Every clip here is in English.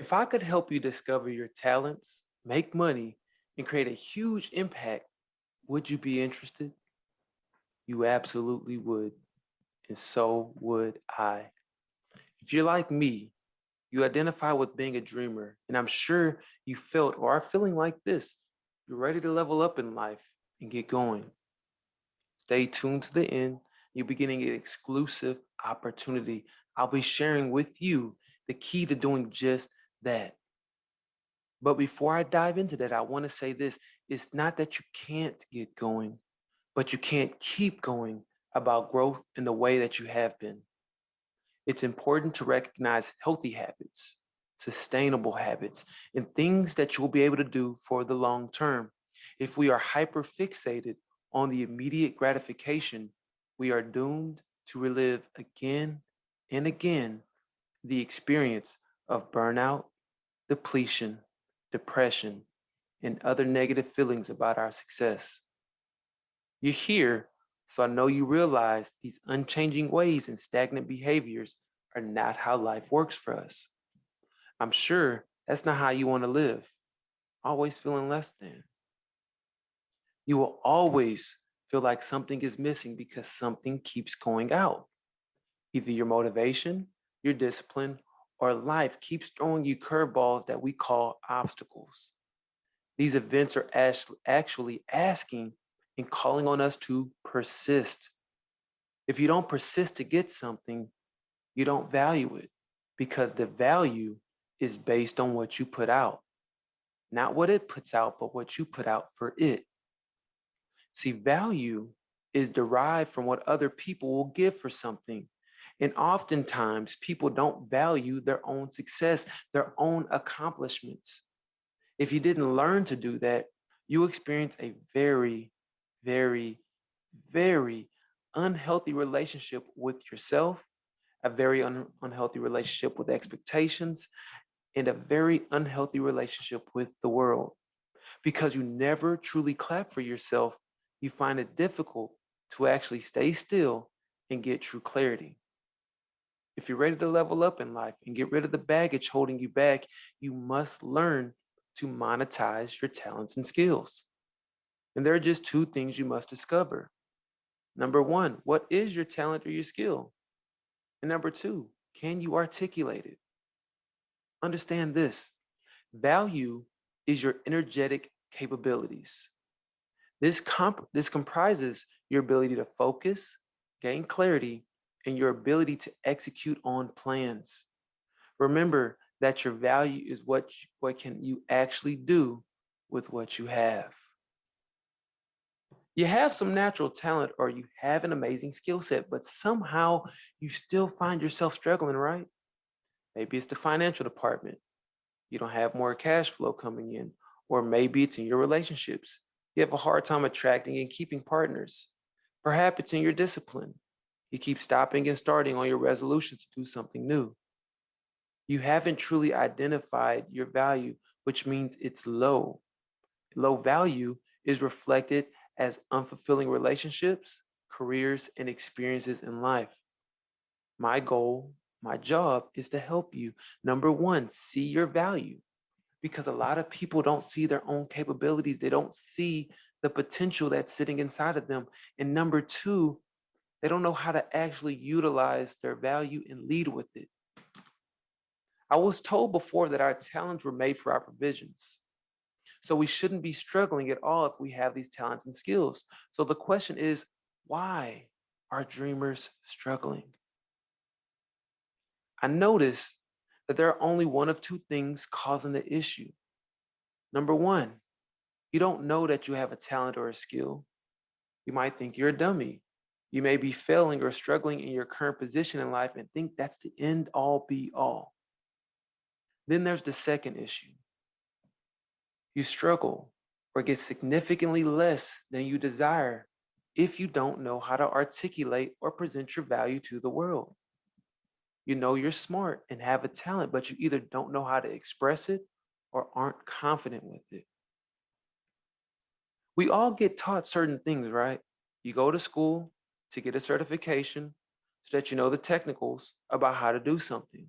If I could help you discover your talents, make money, and create a huge impact, would you be interested? You absolutely would, and so would I. If you're like me, you identify with being a dreamer, and I'm sure you felt or are feeling like this. You're ready to level up in life and get going. Stay tuned to the end. You're beginning an exclusive opportunity. I'll be sharing with you the key to doing just that. But before I dive into that, I want to say this. It's not that you can't get going, but you can't keep going about growth in the way that you have been. It's important to recognize healthy habits, sustainable habits, and things that you will be able to do for the long term. If we are hyper fixated on the immediate gratification, we are doomed to relive again and again the experience of burnout, depletion, depression, and other negative feelings about our success. You're here, so I know you realize these unchanging ways and stagnant behaviors are not how life works for us. I'm sure that's not how you want to live, always feeling less than. You will always feel like something is missing because something keeps going out. Either your motivation, your discipline, or life keeps throwing you curveballs that we call obstacles. These events are actually asking and calling on us to persist. If you don't persist to get something, you don't value it because the value is based on what you put out, not what it puts out, but what you put out for it. See, value is derived from what other people will give for something. And oftentimes, people don't value their own success, their own accomplishments. If you didn't learn to do that, you experience a very, very, very unhealthy relationship with yourself, a very unhealthy relationship with expectations, and a very unhealthy relationship with the world. Because you never truly clap for yourself, you find it difficult to actually stay still and get true clarity. If you're ready to level up in life and get rid of the baggage holding you back, you must learn to monetize your talents and skills. And there are just two things you must discover. Number one, what is your talent or your skill? And number two, can you articulate it? Understand this. Value is your energetic capabilities. This comprises your ability to focus, gain clarity, and your ability to execute on plans. Remember that your value is what can you actually do with what you have. You have some natural talent or you have an amazing skill set, but somehow you still find yourself struggling, right? Maybe it's the financial department. You don't have more cash flow coming in, or maybe it's in your relationships. You have a hard time attracting and keeping partners. Perhaps it's in your discipline. You keep stopping and starting on your resolutions to do something new. You haven't truly identified your value, which means it's low. Low value is reflected as unfulfilling relationships, careers, and experiences in life. My goal, my job is to help you. Number one, see your value because a lot of people don't see their own capabilities. They don't see the potential that's sitting inside of them. And number two, they don't know how to actually utilize their value and lead with it. I was told before that our talents were made for our provisions. So we shouldn't be struggling at all if we have these talents and skills. So the question is, why are dreamers struggling? I noticed that there are only one of two things causing the issue. Number one, you don't know that you have a talent or a skill. You might think you're a dummy. You may be failing or struggling in your current position in life and think that's the end all be all. Then there's the second issue. You struggle or get significantly less than you desire if you don't know how to articulate or present your value to the world. You know you're smart and have a talent, but you either don't know how to express it or aren't confident with it. We all get taught certain things, right? You go to school to get a certification so that you know the technicals about how to do something.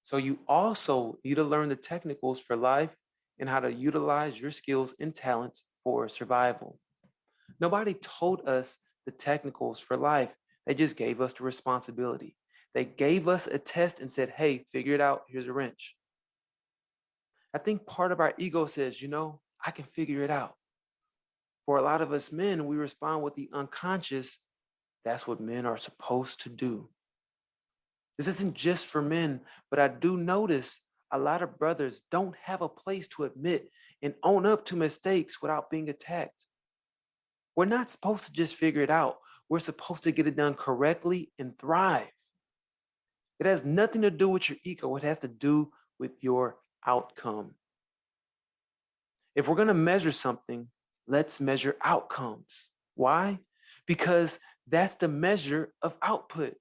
So you also need to learn the technicals for life and how to utilize your skills and talents for survival. Nobody told us the technicals for life. They just gave us the responsibility. They gave us a test and said, hey, figure it out. Here's a wrench. I think part of our ego says, I can figure it out. For a lot of us men, we respond with the unconscious. That's what men are supposed to do. This isn't just for men, but I do notice a lot of brothers don't have a place to admit and own up to mistakes without being attacked. We're not supposed to just figure it out. We're supposed to get it done correctly and thrive. It has nothing to do with your ego. It has to do with your outcome. If we're going to measure something, let's measure outcomes. Why? Because that's the measure of output,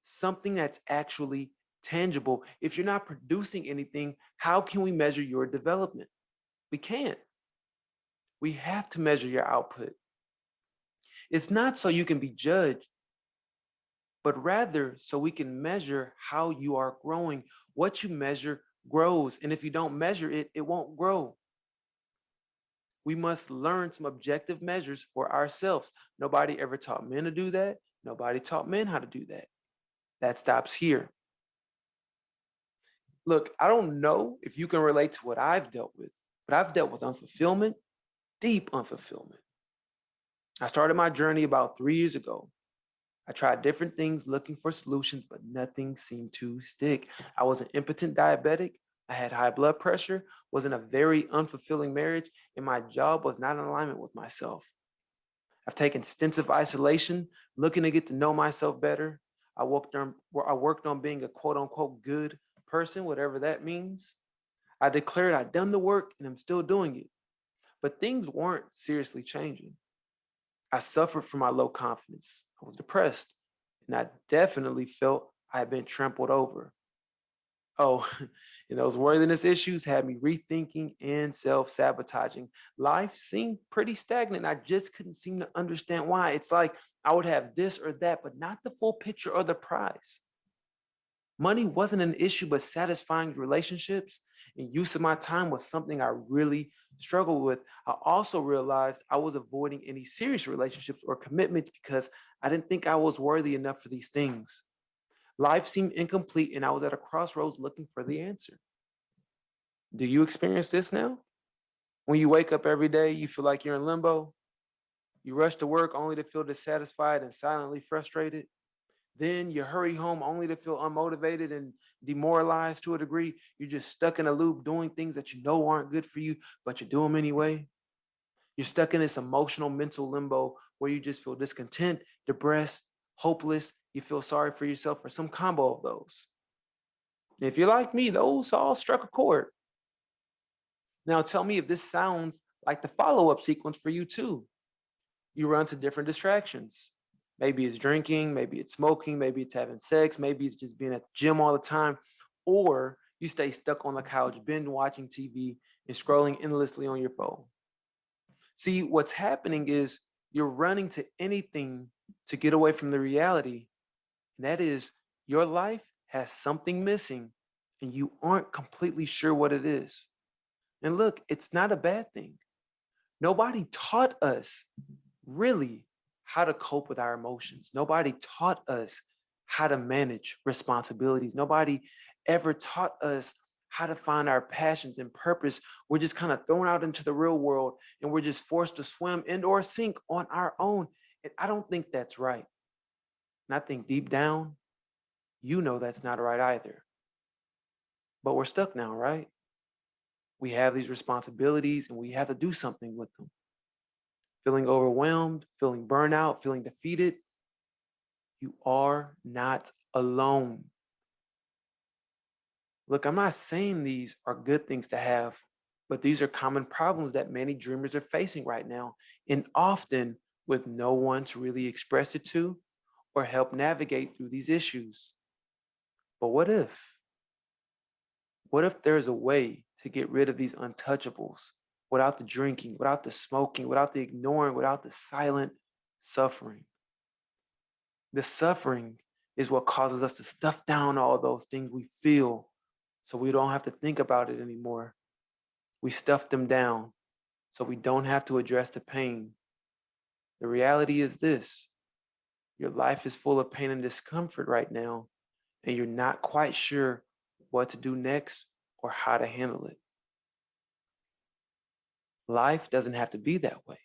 something that's actually tangible. If you're not producing anything, how can we measure your development? We can't. We have to measure your output. It's not so you can be judged, but rather so we can measure how you are growing. What you measure grows, and if you don't measure it, it won't grow. We must learn some objective measures for ourselves. Nobody ever taught men to do that. Nobody taught men how to do that. That stops here. Look, I don't know if you can relate to what I've dealt with, but I've dealt with unfulfillment, deep unfulfillment. I started my journey about 3 years ago. I tried different things looking for solutions, but nothing seemed to stick. I was an impotent diabetic. I had high blood pressure, was in a very unfulfilling marriage, and my job was not in alignment with myself. I've taken extensive isolation, looking to get to know myself better. I worked on being a quote unquote good person, whatever that means. I declared I'd done the work and I'm still doing it, but things weren't seriously changing. I suffered from my low confidence. I was depressed, and I definitely felt I had been trampled over. Oh, and those worthiness issues had me rethinking and self-sabotaging. Life seemed pretty stagnant. I just couldn't seem to understand why. It's like I would have this or that, but not the full picture or the prize. Money wasn't an issue, but satisfying relationships and use of my time was something I really struggled with. I also realized I was avoiding any serious relationships or commitments because I didn't think I was worthy enough for these things. Life seemed incomplete, and I was at a crossroads looking for the answer. Do you experience this now? When you wake up every day, you feel like you're in limbo. You rush to work only to feel dissatisfied and silently frustrated. Then you hurry home only to feel unmotivated and demoralized to a degree. You're just stuck in a loop doing things that you know aren't good for you, but you do them anyway. You're stuck in this emotional mental limbo where you just feel discontent, depressed, hopeless. You feel sorry for yourself, or some combo of those. If you're like me, those all struck a chord. Now tell me if this sounds like the follow-up sequence for you too. You run to different distractions. Maybe it's drinking, maybe it's smoking, maybe it's having sex, maybe it's just being at the gym all the time, or you stay stuck on the couch, binge watching TV and scrolling endlessly on your phone. See, what's happening is you're running to anything to get away from the reality, and that is your life has something missing and you aren't completely sure what it is. And look, it's not a bad thing. Nobody taught us really how to cope with our emotions. Nobody taught us how to manage responsibilities. Nobody ever taught us how to find our passions and purpose. We're just kind of thrown out into the real world and we're just forced to swim and or sink on our own. And I don't think that's right. And I think deep down, you know that's not right either. But we're stuck now, right? We have these responsibilities and we have to do something with them. Feeling overwhelmed, feeling burnout, feeling defeated, you are not alone. Look, I'm not saying these are good things to have, but these are common problems that many dreamers are facing right now, and often with no one to really express it to or help navigate through these issues. But what if? What if there's a way to get rid of these untouchables without the drinking, without the smoking, without the ignoring, without the silent suffering? The suffering is what causes us to stuff down all those things we feel so we don't have to think about it anymore. We stuff them down so we don't have to address the pain. The reality is this: your life is full of pain and discomfort right now, and you're not quite sure what to do next or how to handle it. Life doesn't have to be that way.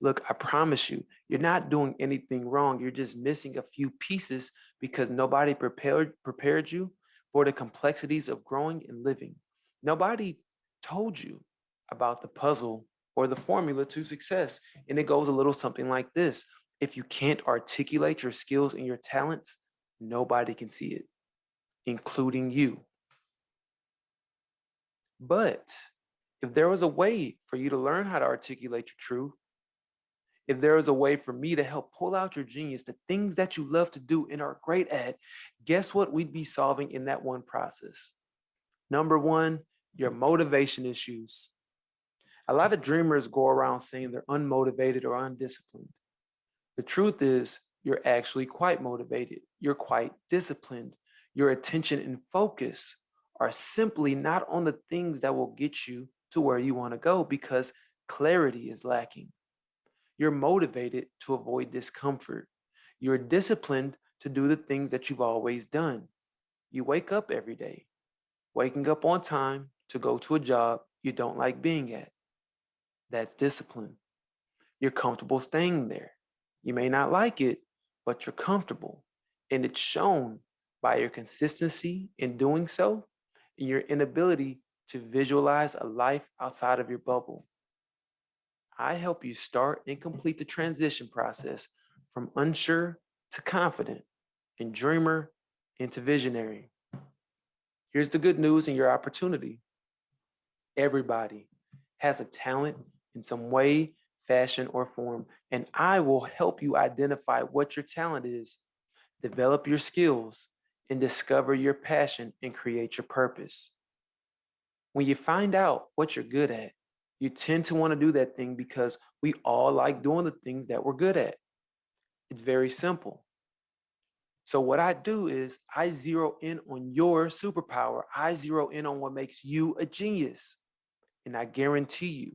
Look, I promise you, you're not doing anything wrong. You're just missing a few pieces because nobody prepared you for the complexities of growing and living. Nobody told you about the puzzle or the formula to success. And it goes a little something like this: if you can't articulate your skills and your talents, nobody can see it, including you. But if there was a way for you to learn how to articulate your truth, if there was a way for me to help pull out your genius, the things that you love to do and are great at, guess what we'd be solving in that one process? Number one, your motivation issues. A lot of dreamers go around saying they're unmotivated or undisciplined. The truth is, you're actually quite motivated. You're quite disciplined. Your attention and focus are simply not on the things that will get you to where you want to go because clarity is lacking. You're motivated to avoid discomfort. You're disciplined to do the things that you've always done. You wake up every day, waking up on time to go to a job you don't like being at. That's discipline. You're comfortable staying there. You may not like it, but you're comfortable. And it's shown by your consistency in doing so and your inability to visualize a life outside of your bubble. I help you start and complete the transition process from unsure to confident and dreamer into visionary. Here's the good news and your opportunity. Everybody has a talent in some way, fashion, or form, and I will help you identify what your talent is, develop your skills, and discover your passion and create your purpose. When you find out what you're good at, you tend to want to do that thing because we all like doing the things that we're good at. It's very simple. So what I do is I zero in on your superpower. I zero in on what makes you a genius. And I guarantee you,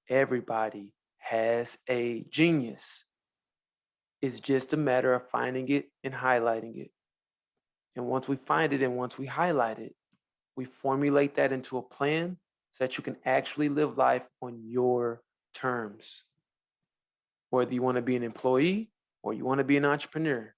everybody has a genius. It's just a matter of finding it and highlighting it. And once we find it and once we highlight it, we formulate that into a plan so that you can actually live life on your terms. Whether you want to be an employee or you want to be an entrepreneur,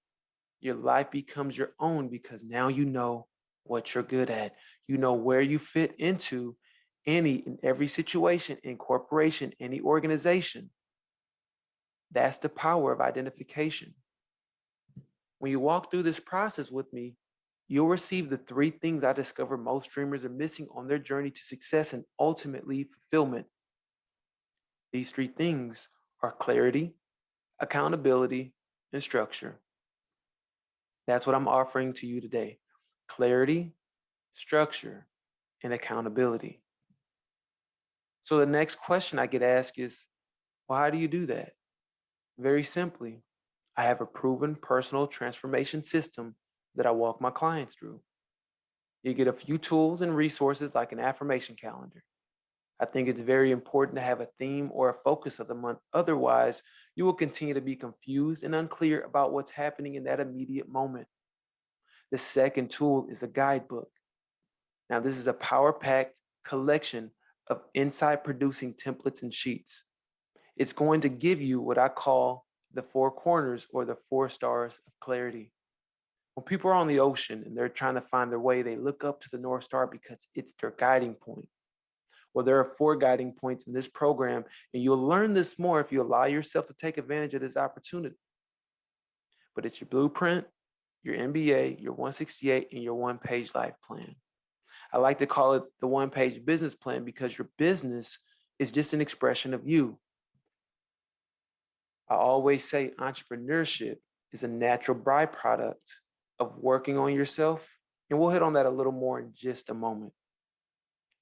your life becomes your own because now you know what you're good at. You know where you fit into any and every situation, incorporation, any organization. That's the power of identification. When you walk through this process with me, you'll receive the three things I discover most dreamers are missing on their journey to success and ultimately fulfillment. These three things are clarity, accountability, and structure. That's what I'm offering to you today: clarity, structure, and accountability. So the next question I get asked is, well, how do you do that? Very simply, I have a proven personal transformation system that I walk my clients through. You get a few tools and resources like an affirmation calendar. I think it's very important to have a theme or a focus of the month. Otherwise, you will continue to be confused and unclear about what's happening in that immediate moment. The second tool is a guidebook. Now, this is a power-packed collection of insight-producing templates and sheets. It's going to give you what I call the four corners or the 4 stars of clarity. When people are on the ocean and they're trying to find their way, they look up to the North Star because it's their guiding point. Well, there are 4 guiding points in this program, and you'll learn this more if you allow yourself to take advantage of this opportunity. But it's your blueprint, your MBA, your 168, and your one-page life plan. I like to call it the one-page business plan because your business is just an expression of you. I always say entrepreneurship is a natural byproduct of working on yourself, and we'll hit on that a little more in just a moment.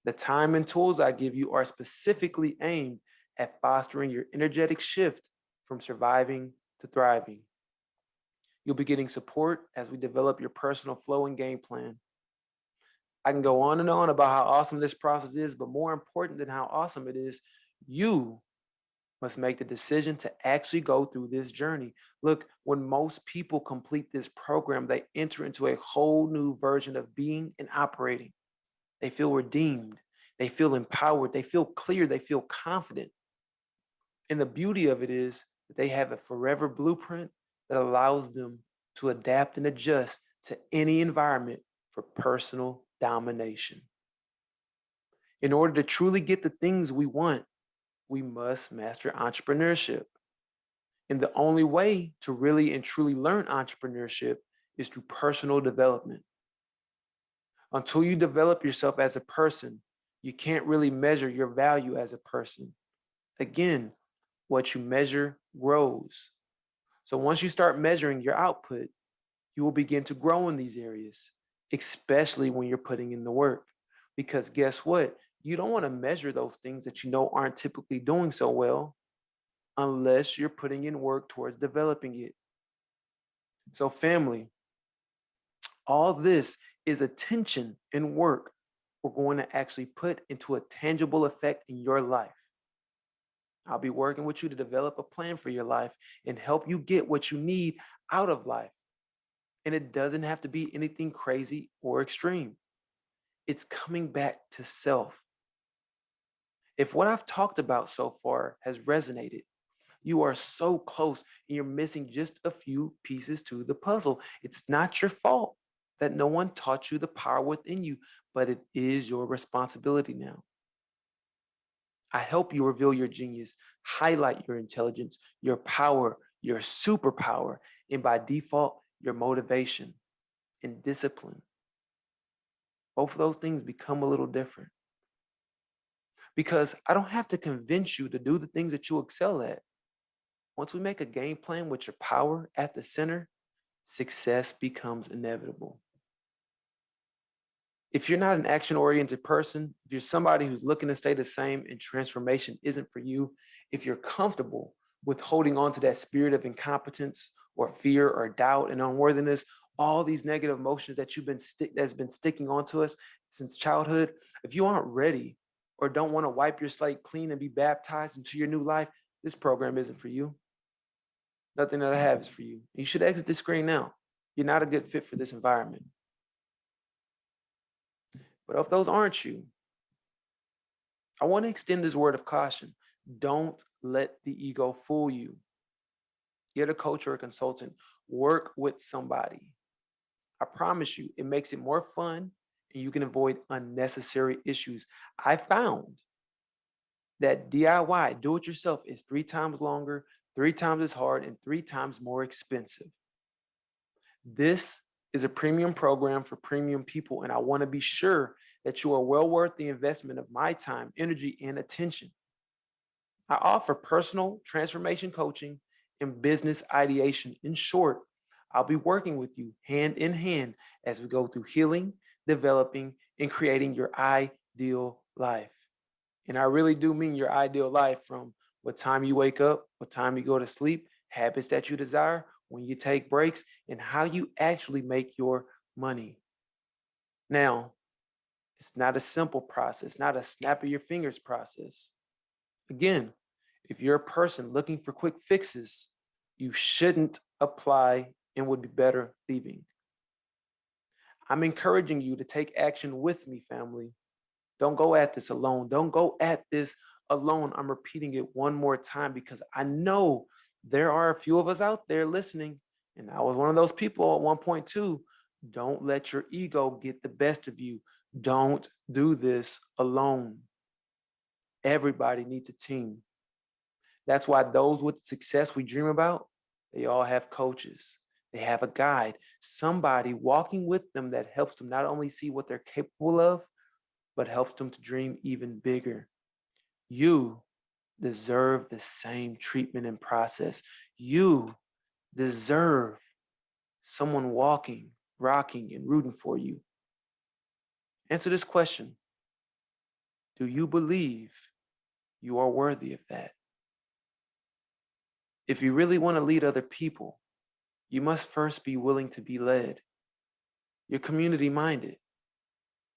The time and tools I give you are specifically aimed at fostering your energetic shift from surviving to thriving. You'll be getting support as we develop your personal flow and game plan. I can go on and on about how awesome this process is, but more important than how awesome it is, you must make the decision to actually go through this journey. Look, when most people complete this program, they enter into a whole new version of being and operating. They feel redeemed. They feel empowered. They feel clear. They feel confident. And the beauty of it is that they have a forever blueprint that allows them to adapt and adjust to any environment for personal domination. In order to truly get the things we want, we must master entrepreneurship. And the only way to really and truly learn entrepreneurship is through personal development. Until you develop yourself as a person, you can't really measure your value as a person. Again, what you measure grows. So once you start measuring your output, you will begin to grow in these areas, especially when you're putting in the work. Because guess what? You don't want to measure those things that you know aren't typically doing so well unless you're putting in work towards developing it. So family, all this is attention and work we're going to actually put into a tangible effect in your life. I'll be working with you to develop a plan for your life and help you get what you need out of life. And it doesn't have to be anything crazy or extreme. It's coming back to self. If what I've talked about so far has resonated, you are so close and you're missing just a few pieces to the puzzle. It's not your fault that no one taught you the power within you, but it is your responsibility now. I help you reveal your genius, highlight your intelligence, your power, your superpower, and by default, your motivation and discipline. Both of those things become a little different. Because I don't have to convince you to do the things that you excel at. Once we make a game plan with your power at the center, success becomes inevitable. If you're not an action-oriented person, if you're somebody who's looking to stay the same and transformation isn't for you, if you're comfortable with holding on to that spirit of incompetence or fear or doubt and unworthiness, all these negative emotions that that's been sticking onto us since childhood, if you aren't ready or don't want to wipe your slate clean and be baptized into your new life, this program isn't for you. Nothing that I have is for you. You should exit the screen now. You're not a good fit for this environment. But if those aren't you, I want to extend this word of caution. Don't let the ego fool you. Get a coach or a consultant. Work with somebody. I promise you, it makes it more fun and you can avoid unnecessary issues. I found that DIY, do it yourself, is 3 times longer, 3 times as hard, and 3 times more expensive. This is a premium program for premium people, and I want to be sure that you are well worth the investment of my time, energy, and attention. I offer personal transformation coaching and business ideation. In short, I'll be working with you hand in hand as we go through healing, developing, and creating your ideal life. And I really do mean your ideal life, from what time you wake up, what time you go to sleep, habits that you desire, when you take breaks, and how you actually make your money. Now, it's not a simple process, not a snap of your fingers process. Again, if you're a person looking for quick fixes, you shouldn't apply and would be better leaving. I'm encouraging you to take action with me, family. Don't go at this alone. Don't go at this alone. I'm repeating it one more time because I know there are a few of us out there listening, and I was one of those people at one point too. Don't let your ego get the best of you. Don't do this alone. Everybody needs a team. That's why those with success we dream about, they all have coaches. They have a guide, somebody walking with them that helps them not only see what they're capable of, but helps them to dream even bigger. You deserve the same treatment and process. You deserve someone walking, rocking, and rooting for you. Answer this question. Do you believe you are worthy of that? If you really want to lead other people, you must first be willing to be led. You're community minded.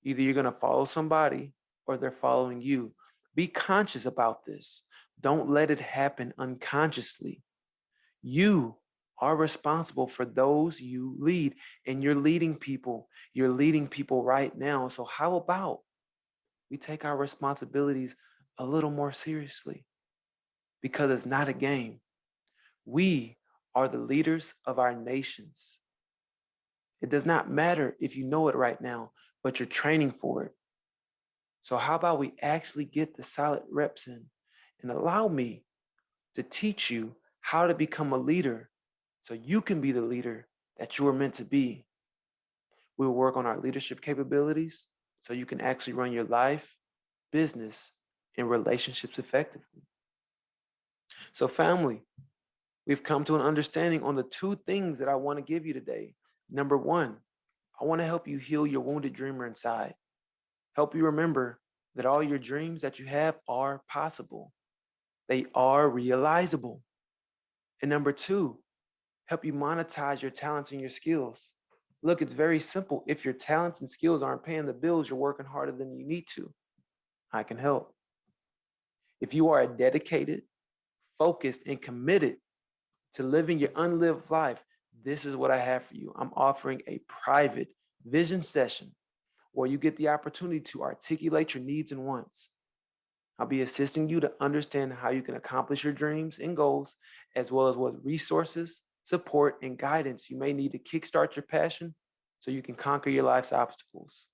Either you're going to follow somebody or they're following you. Be conscious about this. Don't let it happen unconsciously. You are responsible for those you lead, and you're leading people. You're leading people right now. So how about we take our responsibilities a little more seriously? Because it's not a game. We are the leaders of our nations. It does not matter if you know it right now, but you're training for it. So how about we actually get the solid reps in and allow me to teach you how to become a leader so you can be the leader that you are meant to be. We will work on our leadership capabilities so you can actually run your life, business, and relationships effectively. So family, we've come to an understanding on the two things that I want to give you today. Number one, I want to help you heal your wounded dreamer inside. Help you remember that all your dreams that you have are possible. They are realizable. And number two, help you monetize your talents and your skills. Look, it's very simple. If your talents and skills aren't paying the bills, you're working harder than you need to. I can help. If you are dedicated, focused, and committed to living your unlived life, this is what I have for you. I'm offering a private vision session where you get the opportunity to articulate your needs and wants. I'll be assisting you to understand how you can accomplish your dreams and goals, as well as what resources, support, and guidance you may need to kickstart your passion so you can conquer your life's obstacles.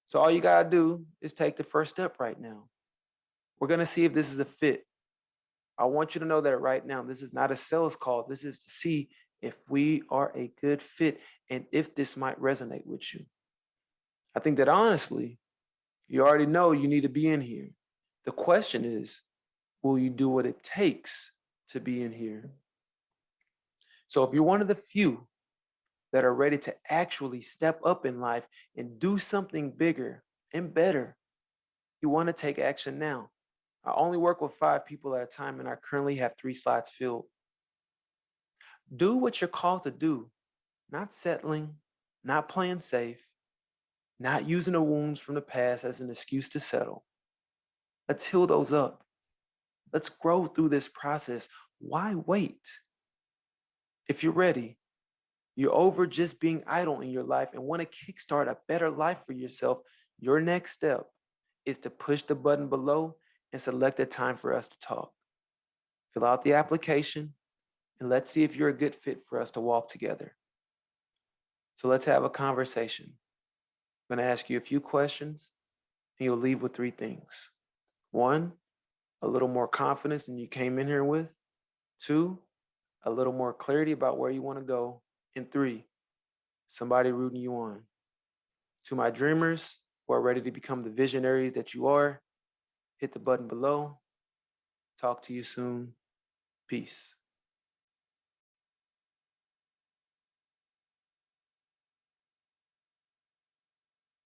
So all you gotta do is take the first step right now. We're gonna see if this is a fit. I want you to know that right now, this is not a sales call. This is to see if we are a good fit and if this might resonate with you. I think that honestly, you already know you need to be in here. The question is, will you do what it takes to be in here? So if you're one of the few that are ready to actually step up in life and do something bigger and better, you want to take action now. I only work with 5 people at a time, and I currently have 3 slots filled. Do what you're called to do, not settling, not playing safe, not using the wounds from the past as an excuse to settle. Let's heal those up. Let's grow through this process. Why wait? If you're ready, you're over just being idle in your life and want to kickstart a better life for yourself, your next step is to push the button below and select a time for us to talk. Fill out the application and let's see if you're a good fit for us to walk together. So let's have a conversation. I'm going to ask you a few questions and you'll leave with 3 things. 1, a little more confidence than you came in here with. 2, a little more clarity about where you want to go. And 3, somebody rooting you on. To my dreamers who are ready to become the visionaries that you are, hit the button below. Talk to you soon. Peace.